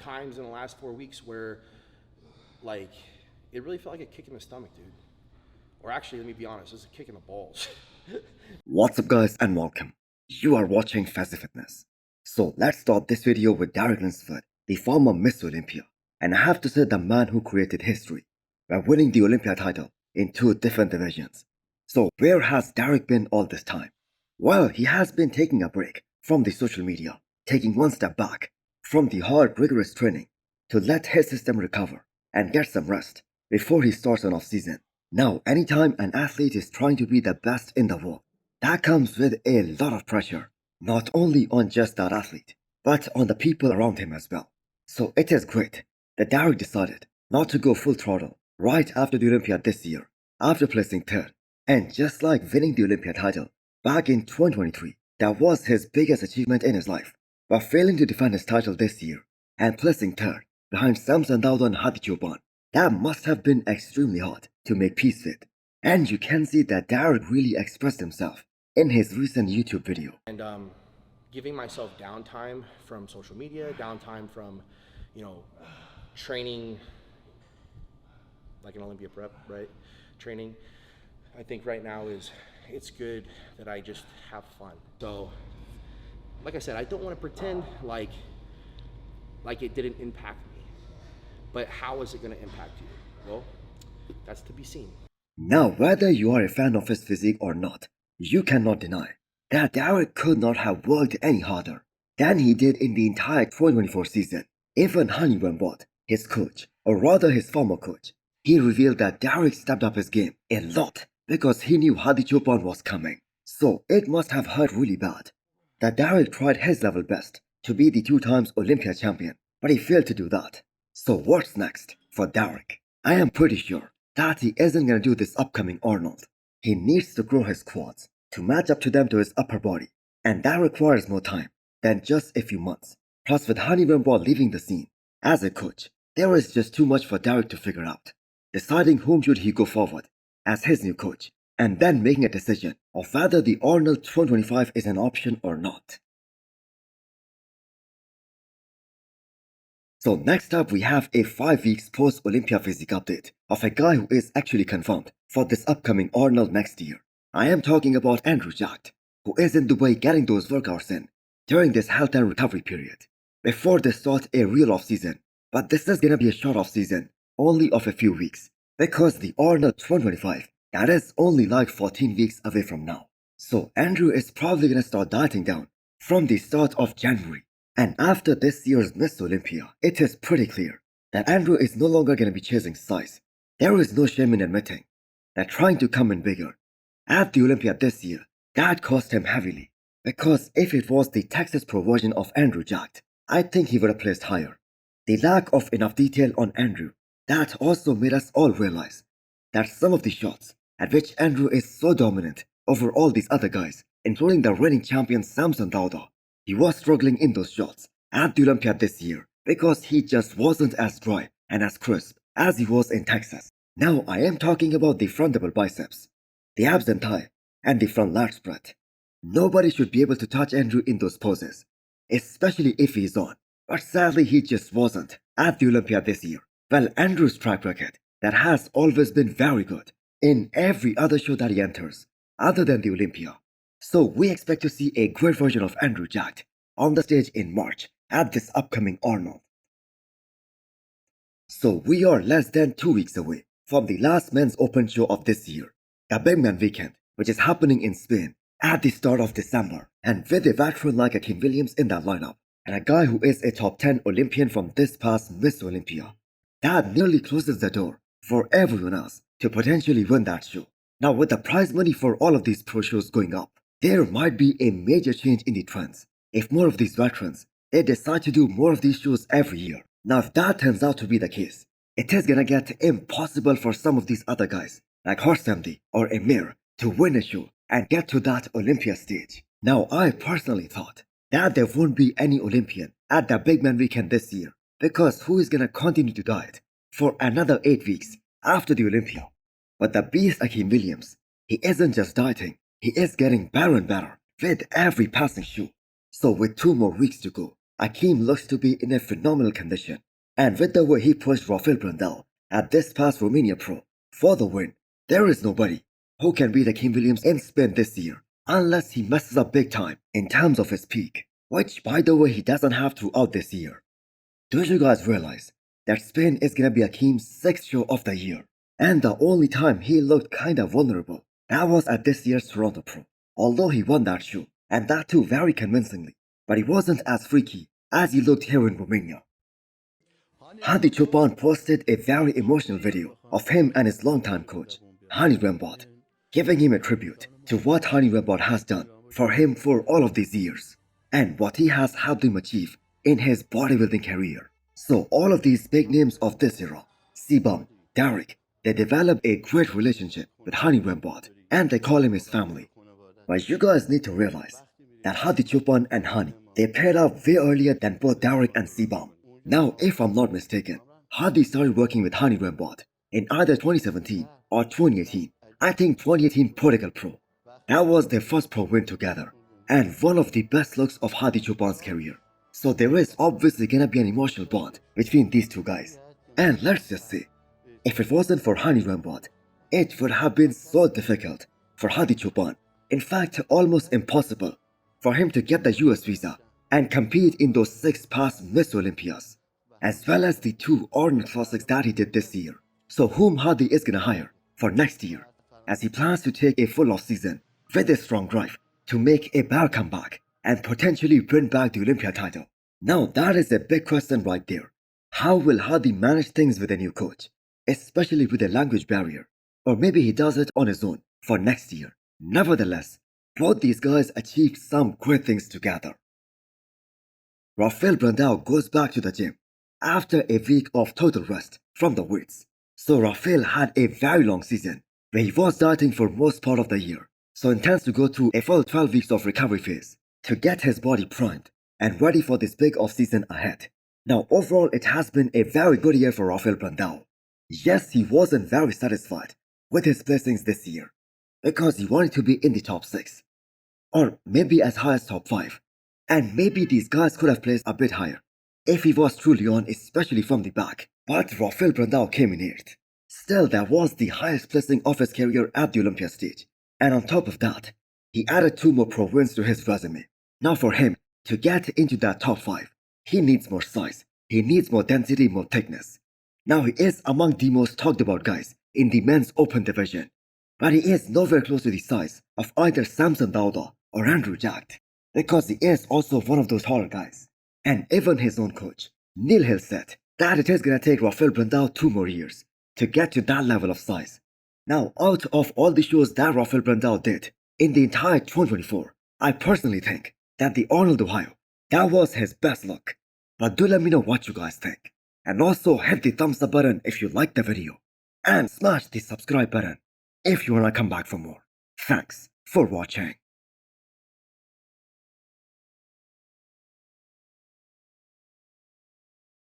times in the last 4 weeks where, like, it really felt like a kick in the stomach, dude. Or actually, let me be honest, it's a kick in the balls. What's up guys and welcome. You are watching Fazi Fitness. So let's start this video with Derek Linsford, the former Miss Olympia. And I have to say the man who created history by winning the Olympia title in 2 different divisions. So where has Derek been all this time? Well, he has been taking a break from the social media, taking one step back from the hard rigorous training to let his system recover and get some rest before he starts an off-season. Now, anytime an athlete is trying to be the best in the world, that comes with a lot of pressure, not only on just that athlete, but on the people around him as well. So it is great that Derek decided not to go full throttle right after the Olympia this year, after placing third. And just like winning the Olympia title back in 2023, that was his biggest achievement in his life, but failing to defend his title this year and placing third behind Samson Dauda and Hadis, that must have been extremely hard to make peace with. And you can see that Derek really expressed himself in his recent YouTube video. And giving myself downtime from social media, downtime from, training like an Olympia prep, right? Training. I think right now it's good that I just have fun. So, like I said, I don't want to pretend like it didn't impact me. But how is it going to impact you? Well, that's to be seen. Now, whether you are a fan of his physique or not, you cannot deny that Derek could not have worked any harder than he did in the entire 2024 season. Even Hany Rambod, his coach, or rather his former coach, he revealed that Derek stepped up his game a lot because he knew Hadis was coming. So it must have hurt really bad that Derek tried his level best to be the 2 times Olympia champion, but he failed to do that. So what's next for Derek? I am pretty sure that he isn't gonna do this upcoming Arnold. He needs to grow his quads to match up to them to his upper body, and that requires more time than just a few months. Plus, with Hany Rambod leaving the scene as a coach, there is just too much for Derek to figure out. Deciding whom should he go forward as his new coach, and then making a decision of whether the Arnold 2025 is an option or not. So next up we have a 5 weeks post-Olympia physique update of a guy who is actually confirmed for this upcoming Arnold next year. I am talking about Andrew Jacked, who is in Dubai getting those workouts in during this health and recovery period before they start a real off-season. But this is gonna be a short off-season, only of a few weeks, because the Arnold 2025, that is only like 14 weeks away from now. So Andrew is probably gonna start dieting down from the start of January. And after this year's Miss Olympia, it is pretty clear that Andrew is no longer going to be chasing size. There is no shame in admitting that trying to come in bigger at the Olympia this year, that cost him heavily. Because if it was the Texas Pro version of Andrew Jacked, I think he would have placed higher. The lack of enough detail on Andrew, that also made us all realize that some of the shots at which Andrew is so dominant over all these other guys, including the reigning champion Samson Dauda, he was struggling in those shots at the Olympia this year because he just wasn't as dry and as crisp as he was in Texas. Now I am talking about the front double biceps, the abs and thigh, and the front lat spread. Nobody should be able to touch Andrew in those poses, especially if he is on. But sadly he just wasn't at the Olympia this year. Well, Andrew's track record that has always been very good in every other show that he enters other than the Olympia. So we expect to see a great version of Andrew Jacked on the stage in March at this upcoming Arnold. So we are less than 2 weeks away from the last men's open show of this year, the Big Man Weekend, which is happening in Spain at the start of December, and with a veteran like Akim Williams in that lineup, and a guy who is a top 10 Olympian from this past Miss Olympia, that nearly closes the door for everyone else to potentially win that show. Now with the prize money for all of these pro shows going up, there might be a major change in the trends if more of these veterans, they decide to do more of these shows every year. Now if that turns out to be the case, it is gonna get impossible for some of these other guys like Horst MD or Emir to win a show and get to that Olympia stage. Now I personally thought that there won't be any Olympian at the Big Man Weekend this year because who is gonna continue to diet for another 8 weeks after the Olympia? But the beast Akim Williams, he isn't just dieting, he is getting better and better with every passing show. So with 2 more weeks to go, Akim looks to be in a phenomenal condition, and with the way he pushed Rafael Brandao at this past Romania Pro for the win, there is nobody who can beat Akim Williams in spin this year unless he messes up big time in terms of his peak, which by the way he doesn't have throughout this year. Do you guys realize that spin is gonna be Akim's 6th show of the year? And the only time he looked kinda vulnerable, that was at this year's Toronto Pro. Although he won that show, and that too very convincingly, but he wasn't as freaky as he looked here in Romania. Hany Rambod posted a very emotional video of him and his longtime coach, Hany Rambod, giving him a tribute to what Hany Rambod has done for him for all of these years, and what he has helped him achieve in his bodybuilding career. So all of these big names of this era, Sibam, Derek, they developed a great relationship with Hany Rambod, and they call him his family. But you guys need to realize that Hany Rambod and Hany, they paired up way earlier than both Derek and Sibam. Now, if I'm not mistaken, Hadi started working with Hany Rambod in either 2017 or 2018. I think 2018 Protocol Pro. That was their first pro win together, and one of the best looks of Hany Rambod's career. So there is obviously gonna be an emotional bond between these two guys. And let's just say, if it wasn't for Hany Rambod, it would have been so difficult for Hany Rambod, in fact almost impossible, for him to get the US visa and compete in those 6 past Miss Olympias, as well as the 2 Arnold Classics that he did this year. So whom Hadi is gonna hire for next year, as he plans to take a full off season with a strong drive to make a better comeback and potentially win back the Olympia title. Now that is a big question right there. How will Hadi manage things with a new coach, especially with a language barrier? Or maybe he does it on his own for next year. Nevertheless, both these guys achieved some great things together. Rafael Brandao goes back to the gym after a week of total rest from the weights. So Rafael had a very long season where he was dieting for most part of the year, so intends to go through a full 12 weeks of recovery phase to get his body primed and ready for this big off-season ahead. Now overall it has been a very good year for Rafael Brandao. Yes, he wasn't very satisfied with his placings this year because he wanted to be in the top 6 or maybe as high as top 5. And maybe these guys could have placed a bit higher if he was truly on, especially from the back. But Rafael Brandao came in 8th. Still, that was the highest placing of his career at the Olympia stage. And on top of that, he added 2 more pro wins to his resume. Now for him to get into that top 5, he needs more size, he needs more density, more thickness. Now he is among the most talked about guys in the men's open division, but he is nowhere close to the size of either Samson Dauda or Andrew Jacked, because he is also one of those taller guys. And even his own coach, Neil Hill, said that it is gonna take Rafael Brandao 2 more years to get to that level of size. Now, out of all the shows that Rafael Brandao did in the entire 2024, I personally think that the Arnold Ohio, that was his best look. But do let me know what you guys think. And also hit the thumbs up button if you liked the video. And smash the subscribe button if you wanna come back for more. Thanks for watching.